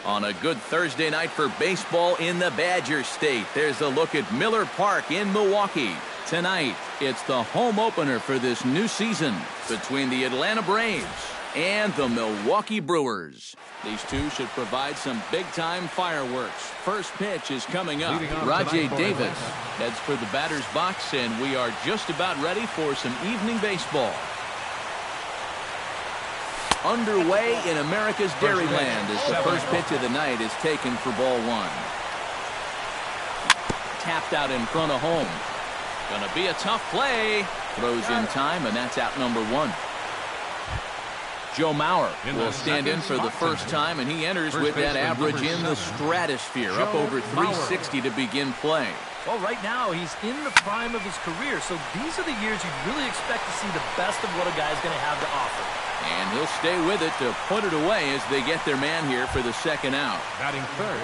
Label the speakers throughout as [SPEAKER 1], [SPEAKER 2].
[SPEAKER 1] On a good Thursday night for baseball in the Badger State, there's a look at Miller Park in Milwaukee. Tonight, it's the home opener for this new season between the Atlanta Braves and the Milwaukee Brewers. These two should provide some big-time fireworks. First pitch is coming up. Rajay Davis heads for the batter's box, and we are just about ready for some evening baseball. Underway in America's Dairyland as the first pitch of the night is taken for ball one. Tapped out in front of home. Gonna be a tough play. Throws in time, and that's out number one. Joe Mauer will stand in for the first time, and he enters with that average in the stratosphere, up over 360 to begin play.
[SPEAKER 2] Well, right now, he's in the prime of his career, so these are the years you'd really expect to see the best of what a guy's going to have to offer.
[SPEAKER 1] And he'll stay with it to put it away as they get their man here for the second out.
[SPEAKER 3] Batting third,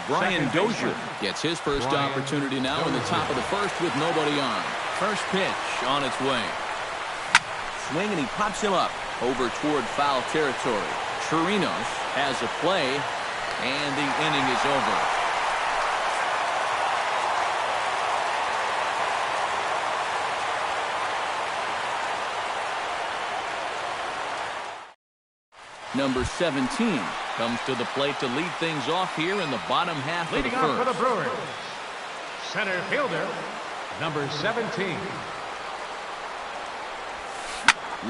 [SPEAKER 1] Brian Dozier gets his first opportunity now in the top of the first with nobody on. First pitch on its way. Swing, and he pops him up over toward foul territory. Chirinos has a play, and the inning is over. Number 17 comes to the plate to lead things off here in the bottom half of the first.
[SPEAKER 3] Leading off for the Brewers, center fielder, number 17.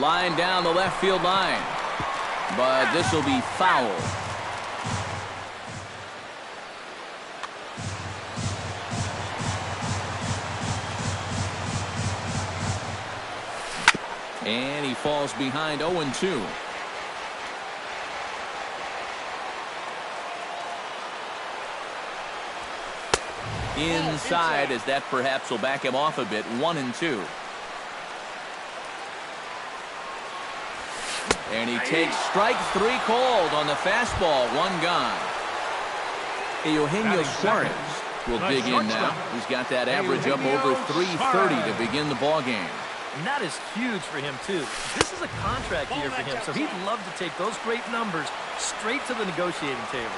[SPEAKER 1] Line down the left field line, but this will be foul. And he falls behind 0-2. Inside, as that perhaps will back him off a bit. 1-2. And he takes strike three called on the fastball. One gone. Eugenio Suarez will dig in now. He's got that average up over 330 to begin the ball game.
[SPEAKER 2] And that is huge for him, too. This is a contract year for him, so he'd love to take those great numbers straight to the negotiating table.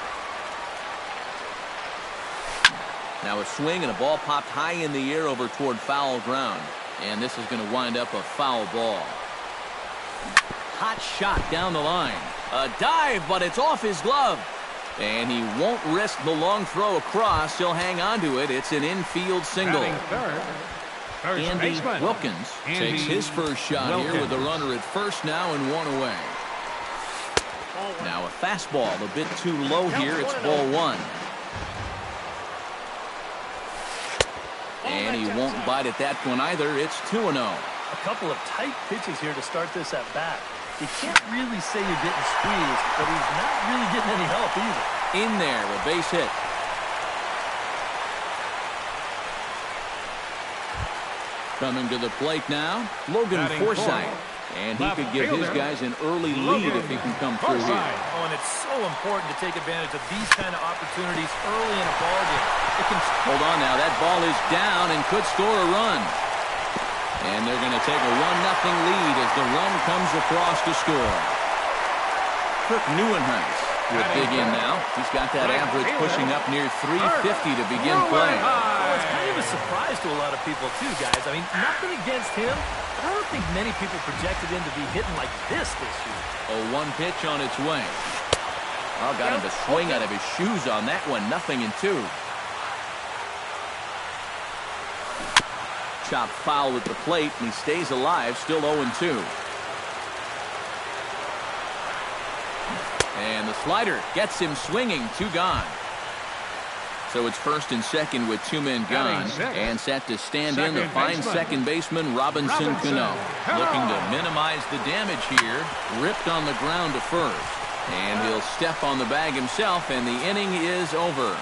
[SPEAKER 1] Now a swing, and a ball popped high in the air over toward foul ground. And this is going to wind up a foul ball. Hot shot down the line. A dive, but it's off his glove. And he won't risk the long throw across. He'll hang on to it. It's an infield single. Andy Wilkins takes his first shot here with a runner at first now and one away. Now a fastball a bit too low here. It's ball one. And he won't bite at that one either. It's 2-0.
[SPEAKER 2] A couple of tight pitches here to start this at bat. You can't really say you're getting squeezed, but he's not really getting any help either.
[SPEAKER 1] In there, a base hit. Coming to the plate now, Logan Forsythe. And he could give his guys an early lead if he can come through here.
[SPEAKER 2] Oh, and it's so important to take advantage of these kind of opportunities early in a ball game.
[SPEAKER 1] Hold on now, that ball is down and could score a run. And they're going to take a 1-0 lead as the run comes across to score. Kirk Neuenhuis will dig in now. He's got that average pushing up near 350 to begin play.
[SPEAKER 2] Well, it's kind of a surprise to a lot of people too, guys. I mean, nothing against him, but I don't think many people projected him to be hitting like this year.
[SPEAKER 1] A one pitch on its way. Oh, got him to swing out of his shoes on that one. 0-2. Chopped foul at the plate, and he stays alive, still 0-2. And the slider gets him swinging, 2 gone. So it's first and second with 2 men gone, and set to stand in the fine second baseman Robinson Cano. Looking to minimize the damage here, ripped on the ground to first. And he'll step on the bag himself, and the inning is over.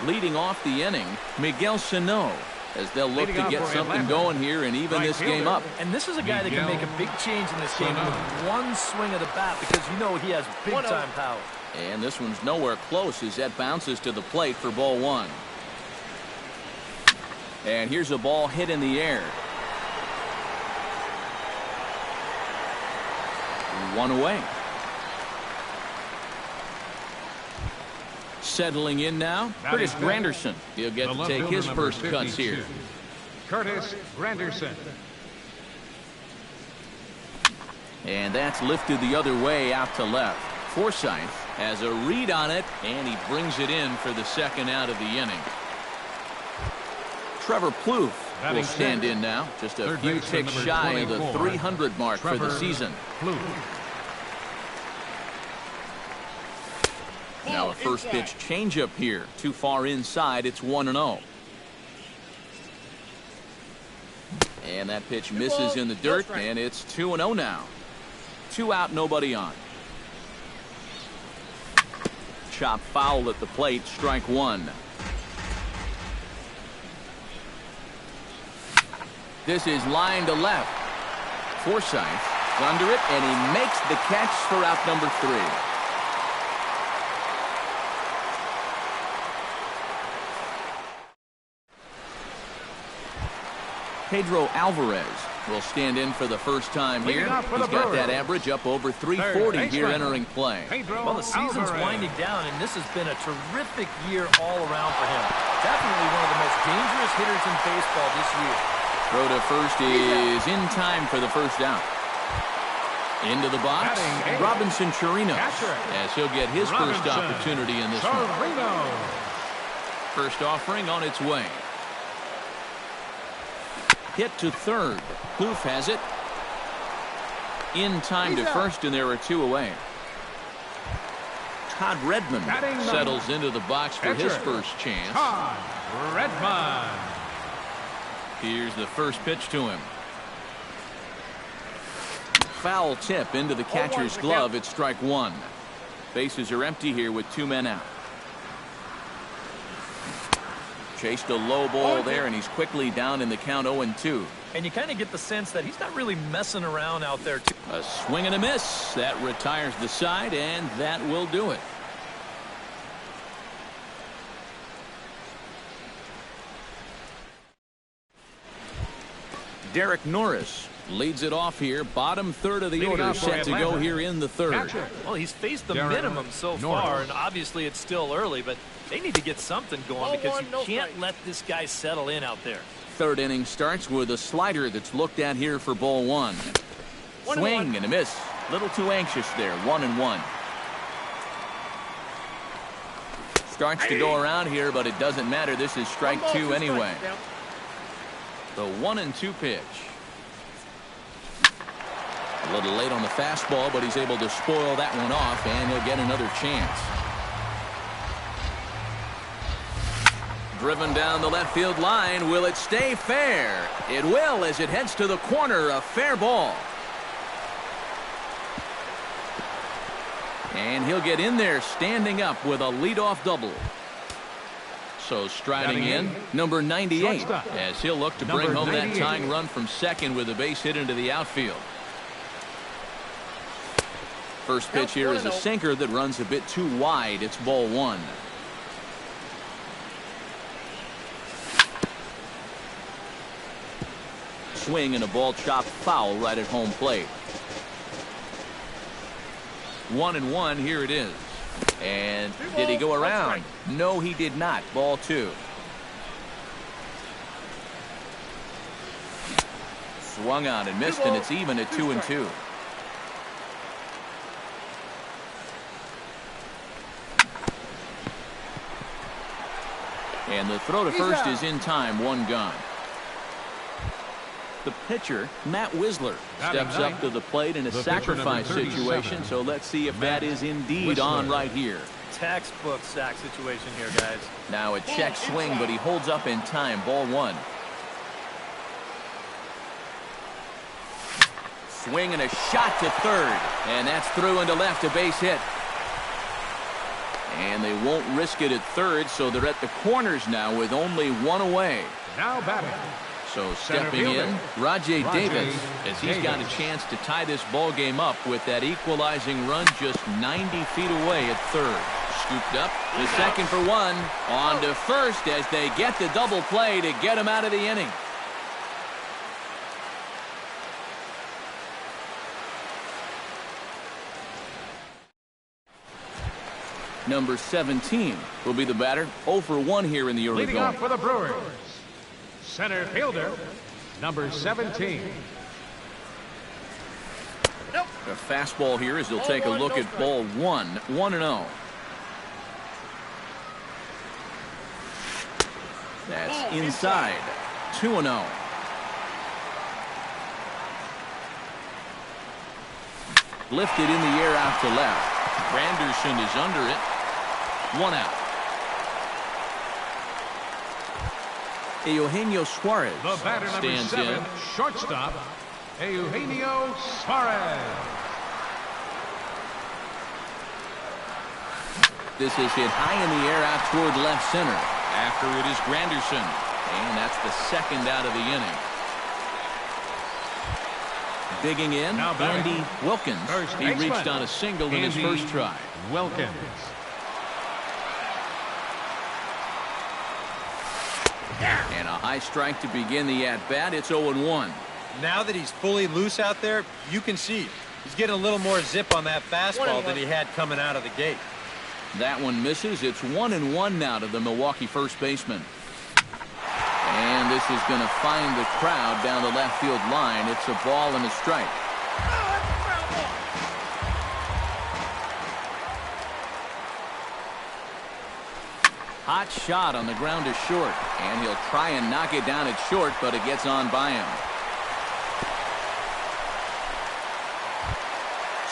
[SPEAKER 1] Leading off the inning, Miguel Sano, as they'll look to get something going here and even this game up.
[SPEAKER 2] And this is a guy that can make a big change in this game with one swing of the bat, because you know he has big-time power.
[SPEAKER 1] And this one's nowhere close as that bounces to the plate for ball one. And here's a ball hit in the air. 1 away. Settling in now, Curtis Granderson. He'll get to take his first cuts here.
[SPEAKER 3] Curtis Granderson.
[SPEAKER 1] And that's lifted the other way out to left. Forsythe has a read on it, and he brings it in for the second out of the inning. Trevor Plouffe will stand in now, just a few ticks shy of the 300 mark for the season. Now a first pitch changeup here. Too far inside. It's 1-0. And that pitch misses in the dirt, and it's 2-0 now. 2 out, nobody on. Chop foul at the plate, strike 1. This is line to left. Forsythe under it, and he makes the catch for out number 3. Pedro Alvarez will stand in for the first time here. He's got that average up over 340 here entering play.
[SPEAKER 2] Well, the season's winding down, and this has been a terrific year all around for him. Definitely one of the most dangerous hitters in baseball this year.
[SPEAKER 1] Throw to first is in time for the first out. Into the box, Robinson Chirinos, as he'll get his first opportunity in this one. First offering on its way. Hit to third. Plouffe has it. In time to first, and there are 2 away. Todd Redmond settles into the box for his first chance.
[SPEAKER 3] Todd Redmond.
[SPEAKER 1] Here's the first pitch to him. Foul tip into the catcher's glove. It's strike 1. Bases are empty here with 2 men out. Chased a low ball there, and he's quickly down in the count 0-2.
[SPEAKER 2] And you kind of get the sense that he's not really messing around out there too.
[SPEAKER 1] A swing and a miss. That retires the side, and that will do it. Derek Norris leads it off here. Bottom third of the order set to go here in the third.
[SPEAKER 2] Well, he's faced the minimum so far, and obviously it's still early, but they need to get something going because you can't let this guy settle in out there.
[SPEAKER 1] Third inning starts with a slider that's looked at here for ball 1. Swing and a miss. Little too anxious there. 1-1. Starts to go around here, but it doesn't matter. This is strike 2 anyway. The 1-2 pitch. A little late on the fastball, but he's able to spoil that one off, and he'll get another chance. Driven down the left field line. Will it stay fair? It will, as it heads to the corner. A fair ball. And he'll get in there standing up with a leadoff double. So striding in, number 98, as he'll look to bring home that tying run from second with a base hit into the outfield. First pitch here is a sinker that runs a bit too wide. It's ball 1. Swing and a ball chopped foul right at home plate. 1-1. Here it is. And did he go around? No, he did not. Ball 2. Swung on and missed, and it's even at 2-2. And the throw to first is in time. 1 gone. The pitcher, Matt Wisler, steps up to the plate in a sacrifice situation, so let's see if that is indeed on right here.
[SPEAKER 2] Textbook sack situation here, guys.
[SPEAKER 1] Now a check swing, but he holds up in time. Ball 1. Swing and a shot to third, and that's through into left, a base hit. And they won't risk it at third, so they're at the corners now with only 1 away.
[SPEAKER 3] Now batting.
[SPEAKER 1] So stepping in, Rajay Davis, as he's got a chance to tie this ball game up with that equalizing run just 90 feet away at third. Scooped up to second for one. On to first as they get the double play to get him out of the inning. Number 17 will be the batter. 0 for 1 here in the early
[SPEAKER 3] Leading
[SPEAKER 1] going.
[SPEAKER 3] off for the Brewers, center fielder, number 17.
[SPEAKER 1] A fastball here as he'll take a look at ball 1. 1-0. That's inside. 2-0. Lifted in the air out to left. Granderson is under it. 1 out. Eugenio Suarez
[SPEAKER 3] The batter, number
[SPEAKER 1] stands
[SPEAKER 3] 7,
[SPEAKER 1] in.
[SPEAKER 3] shortstop, Eugenio Suarez.
[SPEAKER 1] This is hit high in the air out toward left center. After it is Granderson. And that's the second out of the inning. Digging in,
[SPEAKER 3] Now batting,
[SPEAKER 1] Andy Wilkins. He
[SPEAKER 3] baseman,
[SPEAKER 1] reached on a single in his first try.
[SPEAKER 3] Wilkins.
[SPEAKER 1] And a high strike to begin the at-bat. It's 0-1.
[SPEAKER 4] Now that he's fully loose out there, you can see he's getting a little more zip on that fastball than he had coming out of the gate.
[SPEAKER 1] That one misses. It's 1-1 now to the Milwaukee first baseman. And this is going to find the crowd down the left field line. It's a ball and a strike. Hot shot on the ground to short. And he'll try and knock it down at short, but it gets on by him.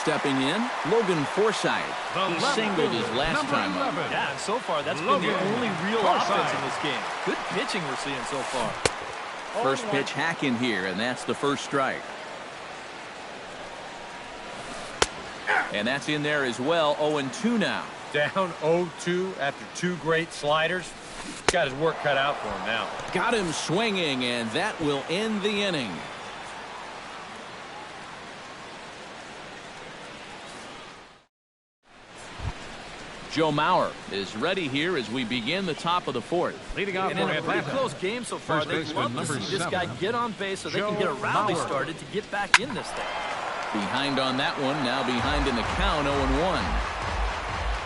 [SPEAKER 1] Stepping in, Logan Forsythe. He singled his last time up.
[SPEAKER 2] Yeah, and so far that's been the only real offense in this game. Good pitching we're seeing so far.
[SPEAKER 1] First pitch hack in here, and that's the first strike. And that's in there as well. 0-2 now.
[SPEAKER 4] Down 0-2 after 2 great sliders. He's got his work cut out for him now.
[SPEAKER 1] Got him swinging, and that will end the inning. Joe Mauer is ready here as we begin the top of the 4th.
[SPEAKER 3] Leading off
[SPEAKER 2] And
[SPEAKER 3] for
[SPEAKER 2] in a pretty
[SPEAKER 3] Atlanta,
[SPEAKER 2] close game so far,
[SPEAKER 3] first
[SPEAKER 2] they'd
[SPEAKER 3] baseman,
[SPEAKER 2] love to
[SPEAKER 3] number
[SPEAKER 2] see this
[SPEAKER 3] 7,
[SPEAKER 2] guy get on base so they can get a rally started to get back in this thing.
[SPEAKER 1] Behind on that one, now behind in the count, 0-1.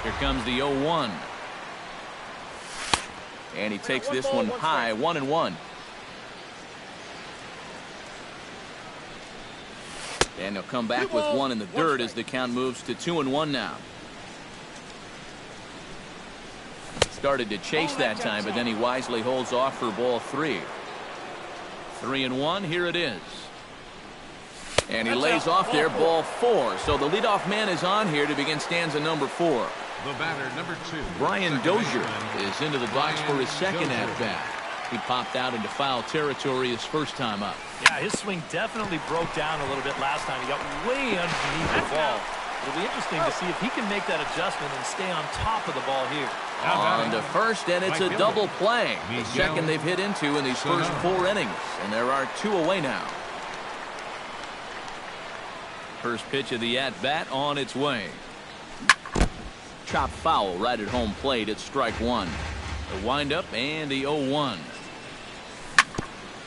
[SPEAKER 1] Here comes the 0-1. And he takes this one high, 1-1. And he'll come back with one in the dirt as the count moves to 2-1 now. Started to chase that time, but then he wisely holds off for ball 3. 3-1, here it is. And he lays off there, ball 4. So the leadoff man is on here to begin stanza number 4.
[SPEAKER 3] the batter, number 2.
[SPEAKER 1] Brian Dozier is into the box for his second at-bat. He popped out into foul territory his first time up.
[SPEAKER 2] Yeah, his swing definitely broke down a little bit last time. He got way underneath the ball. It'll be interesting to see if he can make that adjustment and stay on top of the ball here.
[SPEAKER 1] On to first, and it's a double play. The second they've hit into in these first 4 innings. And there are 2 away now. First pitch of the at-bat on its way. Chop foul right at home plate. It's strike 1. The windup and the 0-1.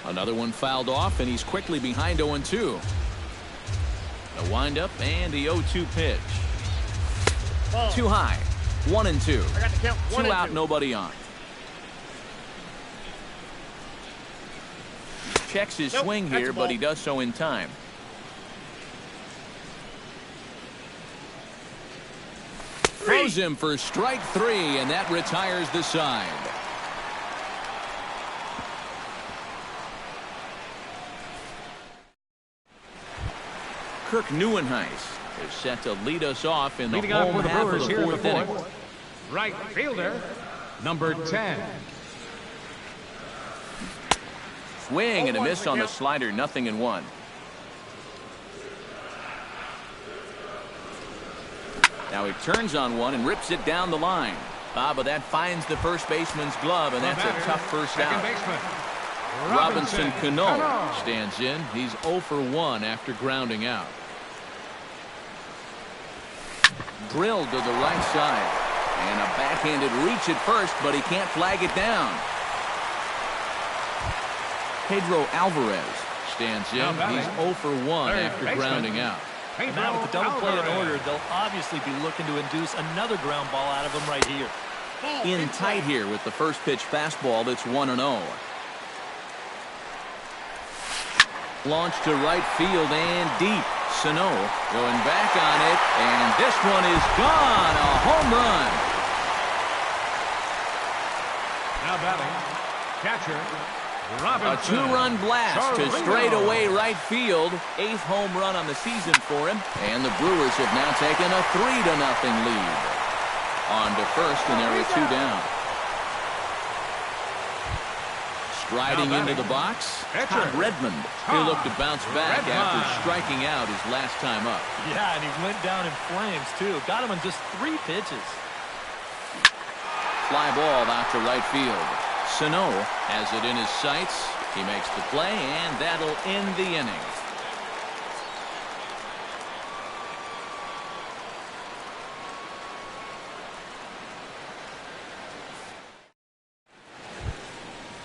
[SPEAKER 1] Another one fouled off, and he's quickly behind 0-2. The windup and the 0-2 pitch. Too high. 1-2.
[SPEAKER 5] I got to count 1
[SPEAKER 1] 2
[SPEAKER 5] and
[SPEAKER 1] out,
[SPEAKER 5] 2.
[SPEAKER 1] nobody on. Checks his swing here, but he does so in time. Throws him for strike 3, and that retires the side. Kirk Neuenhuis is set to lead us off in the
[SPEAKER 3] Leading off
[SPEAKER 1] home
[SPEAKER 3] for the
[SPEAKER 1] half
[SPEAKER 3] Brewers
[SPEAKER 1] of the
[SPEAKER 3] here in the
[SPEAKER 1] 4th inning.
[SPEAKER 3] 4th. Right fielder, number 10.
[SPEAKER 1] Swing and a miss on the slider, 0-1. Now he turns on one and rips it down the line. But that finds the first baseman's glove, and that's a tough first out. Robinson Cano stands in. He's 0 for 1 after grounding out. Drilled to the right side. And a backhanded reach at first, but he can't flag it down. Pedro Alvarez stands in. He's 0 for 1 after grounding out.
[SPEAKER 2] And now with the double play in order, they'll obviously be looking to induce another ground ball out of him right here.
[SPEAKER 1] In tight here with the first pitch fastball that's 1-0. Launched to right field and deep. Sano going back on it, and this one is gone. A home run.
[SPEAKER 3] Now batting, catcher,
[SPEAKER 1] A two-run blast to straightaway right field. 8th home run on the season for him. And the Brewers have now taken a 3-0 lead. On to first, and there are 2 down. Striding into the box, Todd Redmond. He'll look to bounce back after striking out his last time up.
[SPEAKER 2] Yeah, and he went down in flames, too. Got him in just 3 pitches.
[SPEAKER 1] Fly ball out to right field. Sano has it in his sights. He makes the play, and that'll end the inning.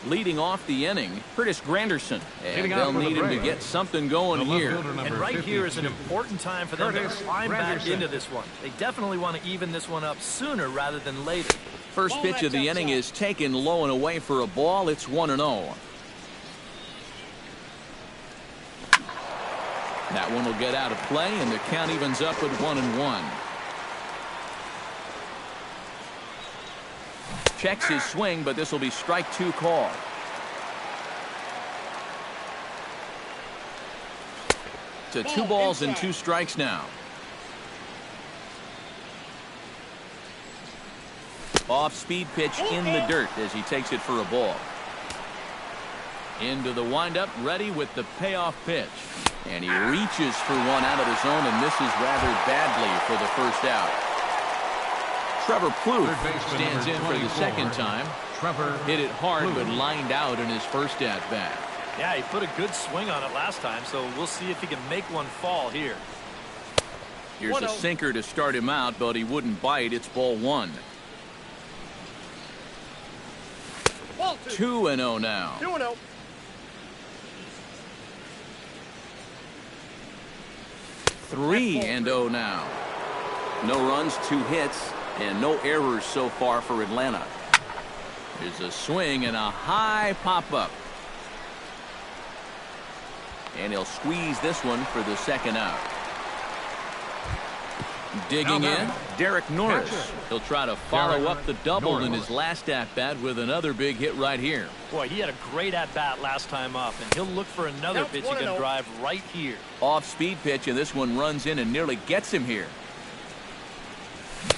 [SPEAKER 1] Leading off the inning, Curtis Granderson. And they'll need him to get something going here.
[SPEAKER 2] And right here is an important time for them to climb back into this one. They definitely want to even this one up sooner rather than later.
[SPEAKER 1] First pitch of the inning is taken low and away for a ball. It's 1-0. That one will get out of play, and the count evens up at 1-1. Checks his swing, but this will be strike 2 call. To 2 balls and 2 strikes now. Off-speed pitch in the dirt as he takes it for a ball. Into the windup, ready with the payoff pitch. And he reaches for one out of the zone and misses rather badly for the first out. Trevor Plouffe stands in for the second time. Hit it hard but lined out in his first at-bat.
[SPEAKER 2] Yeah, he put a good swing on it last time, so we'll see if he can make one fall here.
[SPEAKER 1] Here's a sinker to start him out, but he wouldn't bite. It's ball 1. 2-0 now.
[SPEAKER 5] 2-0.
[SPEAKER 1] Three and 0 now. No runs, 2 hits, and no errors so far for Atlanta. There's a swing and a high pop-up. And he'll squeeze this one for the second out. Digging in, Derek Norris. He'll try to follow up the double in his last at-bat with another big hit right here.
[SPEAKER 2] Boy, he had a great at-bat last time up, and he'll look for another pitch he can drive right here.
[SPEAKER 1] Off-speed pitch, and this one runs in and nearly gets him here.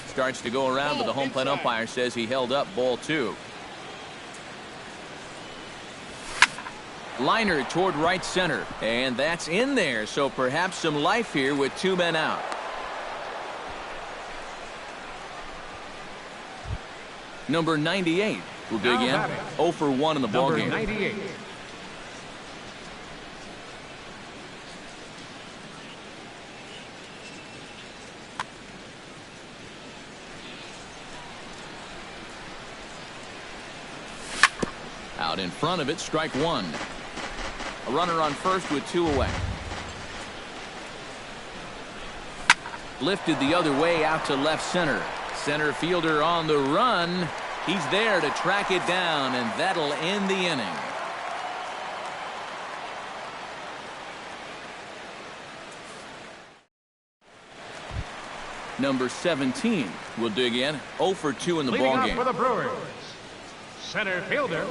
[SPEAKER 1] Starts to go around, but the home plate umpire says he held up ball 2. Liner toward right center, and that's in there, so perhaps some life here with 2 men out. Number 98 will dig in. 0 for 1 in the ballgame.
[SPEAKER 3] 98.
[SPEAKER 1] Out in front of it, strike 1. A runner on first with 2 away. Lifted the other way out to left center. Center fielder on the run. He's there to track it down, and that'll end the inning. Number 17 will dig in. 0 for 2 in the ballgame.
[SPEAKER 3] For the Brewers, center fielder,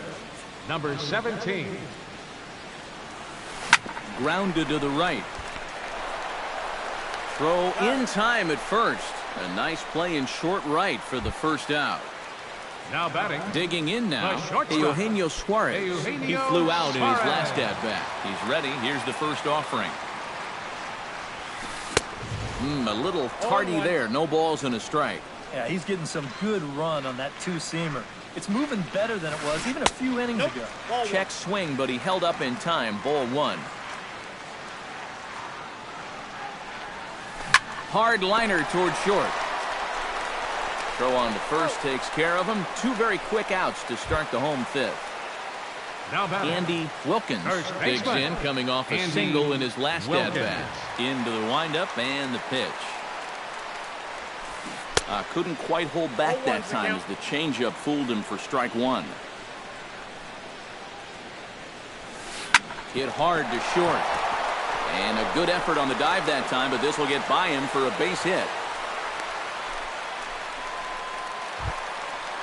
[SPEAKER 3] number 17.
[SPEAKER 1] Grounded to the right. Throw in time at first. A nice play in short right for the first out.
[SPEAKER 3] Now batting.
[SPEAKER 1] Digging in now, Eugenio Suarez. He flew out in his last at-bat. He's ready. Here's the first offering. A little tardy there. No balls and a strike.
[SPEAKER 2] Yeah, he's getting some good run on that 2-seamer. It's moving better than it was even a few innings ago.
[SPEAKER 1] Check swing, but he held up in time. Ball 1. Hard liner toward short. Throw on to first takes care of him. 2 very quick outs to start the home 5th.
[SPEAKER 3] Now
[SPEAKER 1] Andy Wilkins digs in, coming off a single in his last at-bat. Into the windup and the pitch. Couldn't quite hold back that time as the changeup fooled him for strike 1. Hit hard to short. And a good effort on the dive that time, but this will get by him for a base hit.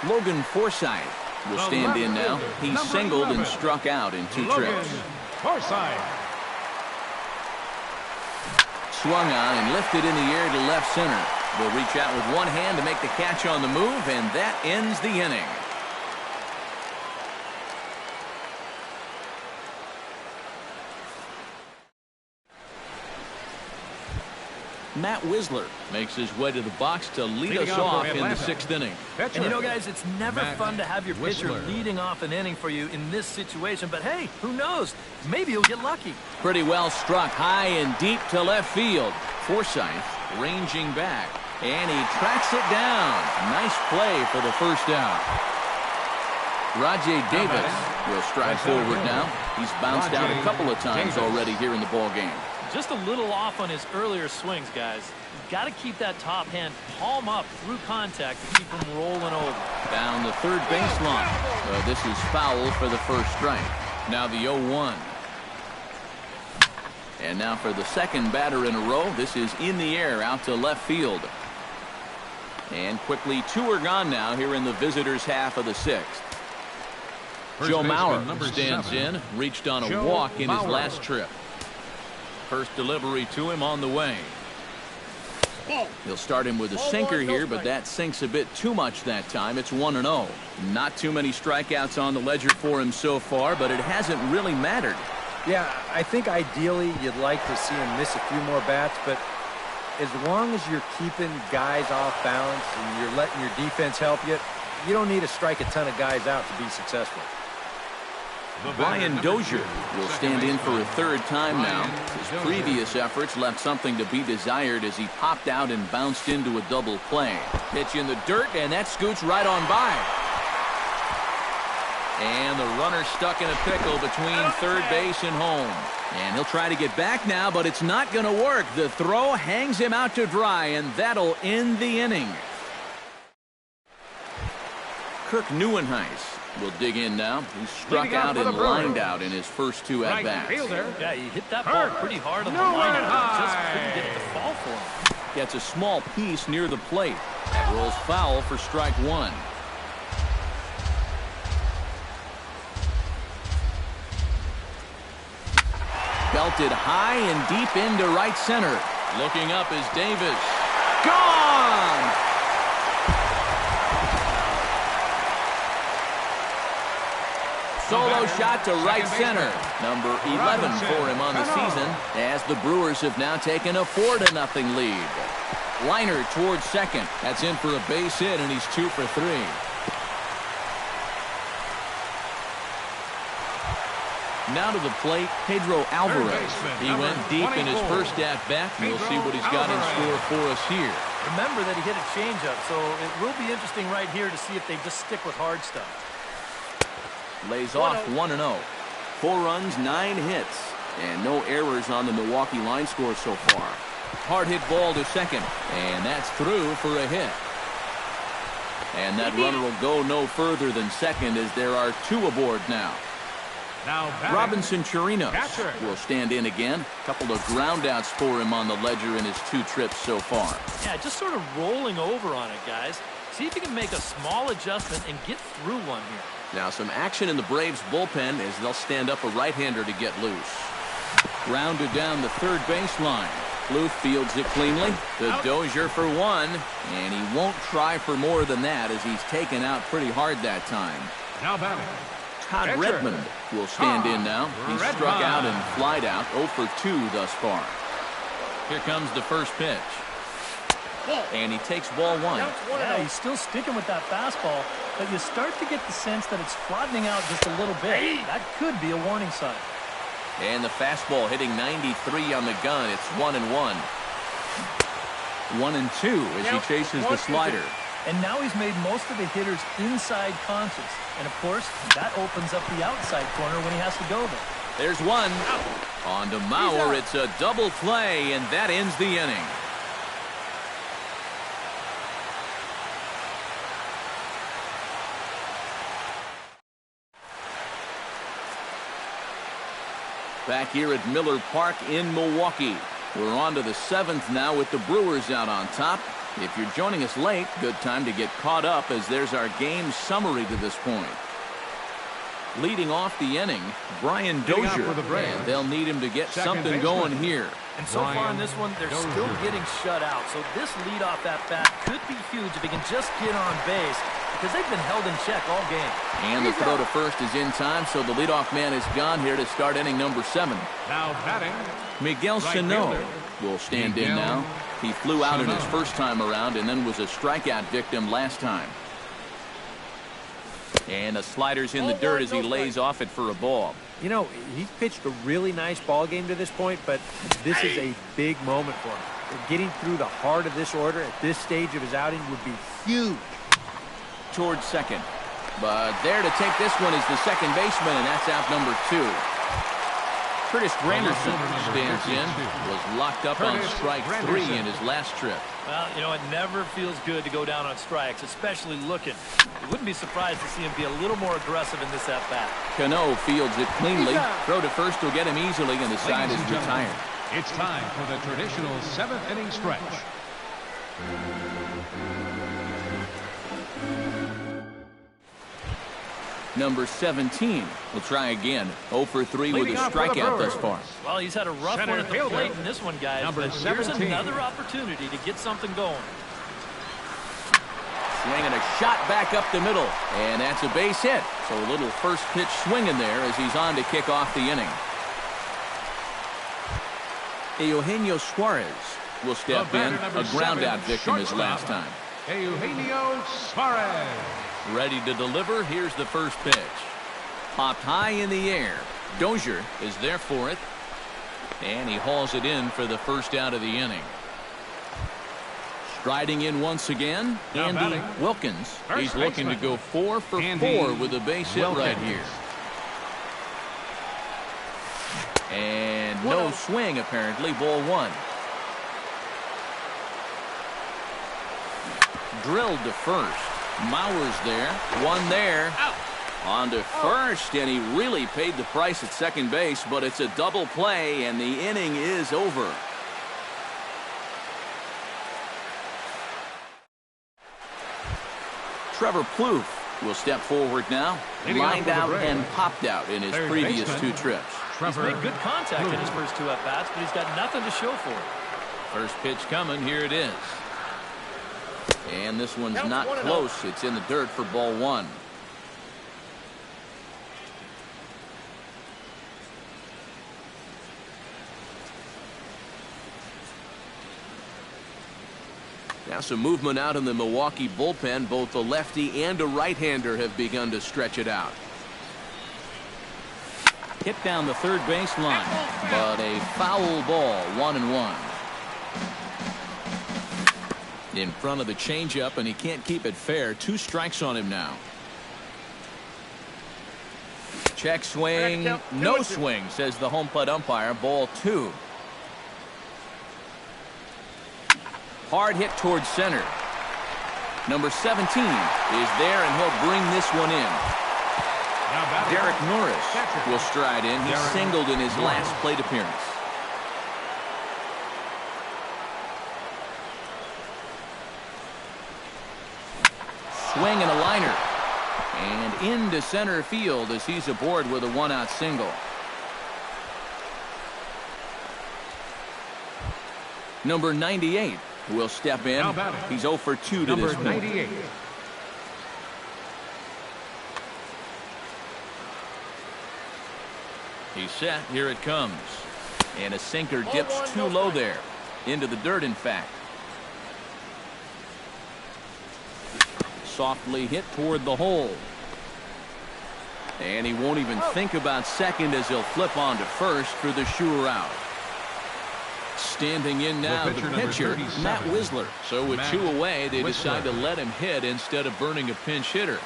[SPEAKER 1] Logan Forsythe will stand in now. He singled and struck out in 2 trips.
[SPEAKER 3] Forsythe.
[SPEAKER 1] Swung on and lifted in the air to left center. Will reach out with one hand to make the catch on the move, and that ends the inning. Matt Wisler makes his way to the box to lead us off in the 6th inning.
[SPEAKER 2] And you know, guys, it's never fun to have your pitcher leading off an inning for you in this situation. But, hey, who knows? Maybe you'll get lucky.
[SPEAKER 1] Pretty well struck high and deep to left field. Forsythe ranging back, and he tracks it down. Nice play for the first out. Rajay Davis will stride forward now. He's bounced out a couple of times already here in the ball game.
[SPEAKER 2] Just a little off on his earlier swings, guys. You've got to keep that top hand palm up through contact to keep him rolling over.
[SPEAKER 1] Down the third baseline. This is foul for the first strike. Now the 0-1. And now for the second batter in a row. This is in the air out to left field. And quickly 2 are gone now here in the visitors' half of the 6th. Joe Mauer stands in. Reached on a walk in his last trip. First delivery to him on the way. He'll start him with a sinker here, but that sinks a bit too much that time. It's 1-0. Not too many strikeouts on the ledger for him so far, but it hasn't really mattered.
[SPEAKER 4] Yeah, I think ideally you'd like to see him miss a few more bats, but as long as you're keeping guys off balance and you're letting your defense help you, you don't need to strike a ton of guys out to be successful.
[SPEAKER 1] Brian Dozier will stand in for a 3rd time now. His previous efforts left something to be desired as he popped out and bounced into a double play. Pitch in the dirt, and that scoots right on by. And the runner stuck in a pickle between third base and home. And he'll try to get back now, but it's not going to work. The throw hangs him out to dry, and that'll end the inning. Kirk Neuenhuis will dig in now. He struck out and lined out in his first 2 at-bats.
[SPEAKER 2] Yeah, he hit that ball pretty hard on the line. Just couldn't get it to fall for him.
[SPEAKER 1] Gets a small piece near the plate. Rolls foul for strike 1. Belted high and deep into right center. Looking up is Davis. Gone! Solo shot to right center. Number 11 for him on the season, as the Brewers have now taken a 4-0 lead. Liner towards second. That's in for a base hit, and he's 2 for 3. Now to the plate, Pedro Alvarez. He went deep in his first at-bat, and we'll see what he's got in store for us here.
[SPEAKER 2] Remember that he hit a changeup, so it will be interesting right here to see if they just stick with hard stuff.
[SPEAKER 1] Lays off 1-0. 4 runs, 9 hits, and no errors on the Milwaukee line score so far. Hard hit ball to second, and that's through for a hit. And that runner will go no further than second as there are 2 aboard now. Robinson Chirinos will stand in again. A couple of groundouts for him on the ledger in his 2 trips so far.
[SPEAKER 2] Yeah, just sort of rolling over on it, guys. See if you can make a small adjustment and get through one here.
[SPEAKER 1] Now some action in the Braves bullpen as they'll stand up a right-hander to get loose. Grounded down the third baseline. Bluth fields it cleanly. The Dozier for 1, and he won't try for more than that as he's taken out pretty hard that time.
[SPEAKER 3] Now batting,
[SPEAKER 1] Todd Redmond will stand in now. He struck out and flied out 0 for 2 thus far. Here comes the first pitch. And he takes ball 1.
[SPEAKER 2] Yeah, he's still sticking with that fastball, but you start to get the sense that it's flattening out just a little bit. That could be a warning sign.
[SPEAKER 1] And the fastball hitting 93 on the gun. It's 1-1. 1-2 as he chases the slider.
[SPEAKER 2] And now he's made most of the hitters inside conscious. And, of course, that opens up the outside corner when he has to go there.
[SPEAKER 1] There's one. On to Mauer. It's a double play, and that ends the inning. Back here at Miller Park in Milwaukee. We're on to the 7th now with the Brewers out on top. If you're joining us late, good time to get caught up as there's our game summary to this point. Leading off the inning, Brian Dozier, and they'll need him to get something going here.
[SPEAKER 2] And so far in this one, they're still getting shut out. So this leadoff at-bat could be huge if he can just get on base, because they've been held in check all game.
[SPEAKER 1] And the throw to first is in time, so the leadoff man is gone here to start inning number 7.
[SPEAKER 3] Now batting,
[SPEAKER 1] Miguel Sano will stand in now. He flew out in his first time around and then was a strikeout victim last time. And the slider's in the dirt as he lays off it for a ball.
[SPEAKER 4] You know, he's pitched a really nice ball game to this point, but this is a big moment for him. Getting through the heart of this order at this stage of his outing would be huge.
[SPEAKER 1] Towards second. But there to take this one is the second baseman, and that's out number 2. Curtis Granderson stands in, was locked up on strike 3 in his last trip.
[SPEAKER 2] Well, you know, it never feels good to go down on strikes, especially looking. You wouldn't be surprised to see him be a little more aggressive in this at-bat.
[SPEAKER 1] Cano fields it cleanly. Throw to first will get him easily, and the side is retired.
[SPEAKER 3] It's time for the traditional 7th inning stretch.
[SPEAKER 1] Number 17 will try again. 0 for 3 with a strikeout thus far.
[SPEAKER 2] Well, he's had a rough one at the plate in this one, guys. But here's another opportunity to get something going.
[SPEAKER 1] Swinging a shot back up the middle. And that's a base hit. So a little first pitch swing in there as he's on to kick off the inning. Eugenio Suarez will step in. A ground out victim his last time.
[SPEAKER 3] Eugenio Suarez.
[SPEAKER 1] Ready to deliver. Here's the first pitch. Popped high in the air. Dozier is there for it. And he hauls it in for the first out of the inning. Striding in once again, Andy Wilkins. He's looking to go 4 for 4 with a base hit right here. And no swing, apparently. Ball 1. Drilled to first. Mauer's there. One there. On to first, and he really paid the price at second base, but it's a double play, and the inning is over. Trevor Plouffe will step forward now. Lined out and popped out in his previous 2 trips.
[SPEAKER 2] He's made good contact in his first 2 at-bats, but he's got nothing to show for it.
[SPEAKER 1] First pitch coming. Here it is. And this one's not close. It's in the dirt for ball 1. Now some movement out in the Milwaukee bullpen. Both the lefty and a right-hander have begun to stretch it out. Hit down the third baseline, but a foul ball. 1-1. In front of the changeup, and he can't keep it fair. 2 strikes on him now. Check swing. No swing, says the home plate umpire. Ball 2. Hard hit towards center. Number 17 is there, and he'll bring this one in. Derek Norris will stride in. He singled in his last plate appearance. Swing and a liner. And into center field as he's aboard with a 1-out single. Number 98 will step in. He's 0 for 2 to this point. 98. He's set. Here it comes. And a sinker dips too low there. Into the dirt, in fact. Softly hit toward the hole. And he won't even think about second as he'll flip on to first for the sure out. Standing in now, the pitcher, Matt Wisler. So with 2 away, they decide to let him hit instead of burning a pinch hitter.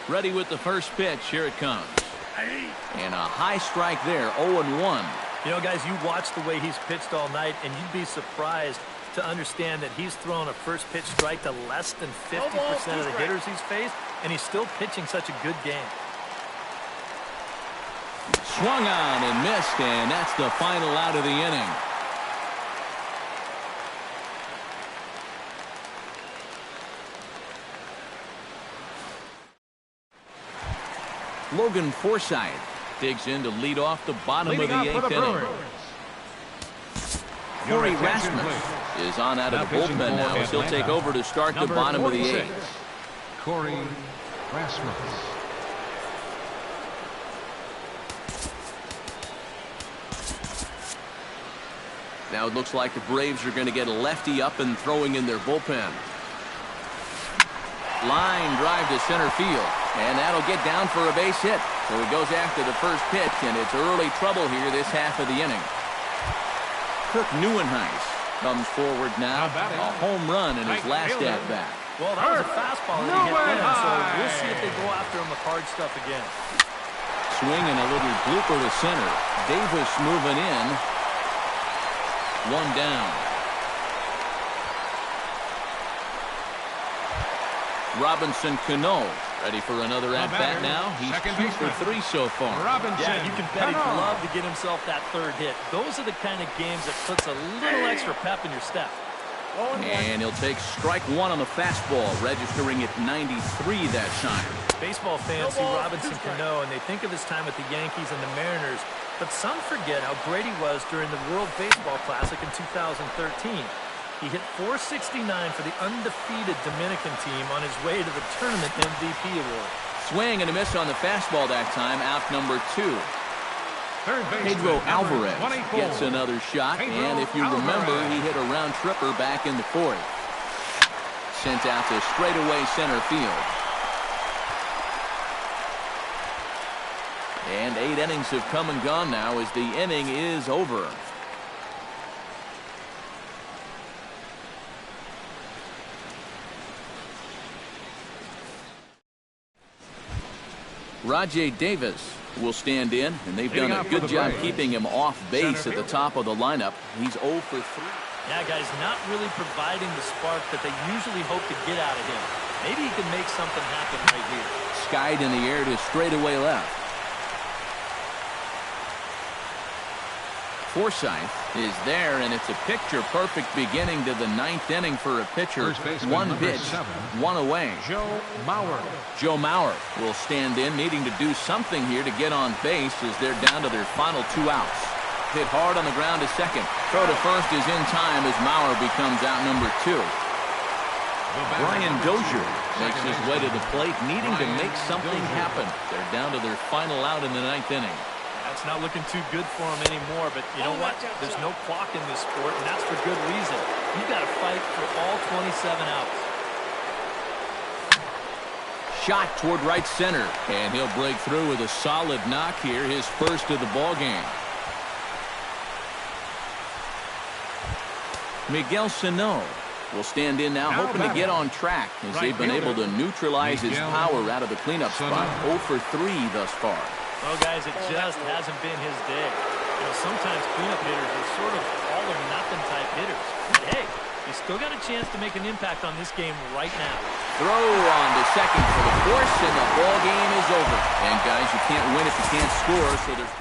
[SPEAKER 1] Ready with the first pitch. Here it comes. And a high strike there, 0-1.
[SPEAKER 2] You know, guys, you watch the way he's pitched all night, and you'd be surprised to understand that he's thrown a first pitch strike to less than 50% of the hitters he's faced, and he's still pitching such a good game.
[SPEAKER 1] Swung on and missed, and that's the final out of the inning. Logan Forsythe digs in to lead off the bottom of the 8th inning. Corey Rasmus is on out of the bullpen now, as he'll take over to start the bottom of the 8th.
[SPEAKER 3] Corey Rasmus.
[SPEAKER 1] Now it looks like the Braves are going to get a lefty up and throwing in their bullpen. Line drive to center field, and that'll get down for a base hit. So he goes after the first pitch, and it's early trouble here this half of the inning. Kirk Neuenhuis comes forward now, a home run in his last at-bat.
[SPEAKER 2] Well, that was a fastball that he hit in, so we'll see if they go after him with hard stuff again.
[SPEAKER 1] Swinging a little blooper to center. Davis moving in. 1 down. Robinson Cano ready for another at-bat now. He's 2 for 3 so far.
[SPEAKER 2] Yeah, you can bet he'd love to get himself that third hit. Those are the kind of games that puts a little extra pep in your step.
[SPEAKER 1] And he'll take strike 1 on the fastball, registering at 93 that time.
[SPEAKER 2] Baseball fans see Robinson Cano, and they think of his time with the Yankees and the Mariners, but some forget how great he was during the World Baseball Classic in 2013. He hit .469 for the undefeated Dominican team on his way to the tournament MVP award.
[SPEAKER 1] Swing and a miss on the fastball that time, out number 2. Pedro Alvarez gets another shot, and if you remember, he hit a round tripper back in the 4th. Sent out to straightaway center field. And 8 innings have come and gone now as the inning is over. Rajai Davis will stand in, and they've done a good job keeping him off base at the top of the lineup. He's 0 for 3.
[SPEAKER 2] Yeah, guys, not really providing the spark that they usually hope to get out of him. Maybe he can make something happen right here.
[SPEAKER 1] Skied in the air to straightaway left. Forsythe is there, and it's a picture-perfect beginning to the 9th inning for a pitcher. 1 pitch, 1 away.
[SPEAKER 3] Joe Mauer.
[SPEAKER 1] Joe Mauer will stand in, needing to do something here to get on base as they're down to their final 2 outs. Hit hard on the ground to second. Throw to first is in time as Mauer becomes out number 2. Brian Dozier makes his way to the plate, needing to make something happen. They're down to their final out in the 9th inning.
[SPEAKER 2] It's not looking too good for him anymore, but you know what? There's no clock in this sport, and that's for good reason. You've got to fight for all 27 outs.
[SPEAKER 1] Shot toward right center, and he'll break through with a solid knock here, his first of the ball game. Miguel Sano will stand in now, hoping to get on track as they've been able to neutralize his power out of the cleanup spot. 0 for 3 thus far.
[SPEAKER 2] Well, guys, it just hasn't been his day. You know, sometimes cleanup hitters are sort of all-or-nothing type hitters. But, hey, he's still got a chance to make an impact on this game right now.
[SPEAKER 1] Throw on to second for the force, and the ball game is over. And, guys, you can't win if you can't score, so there's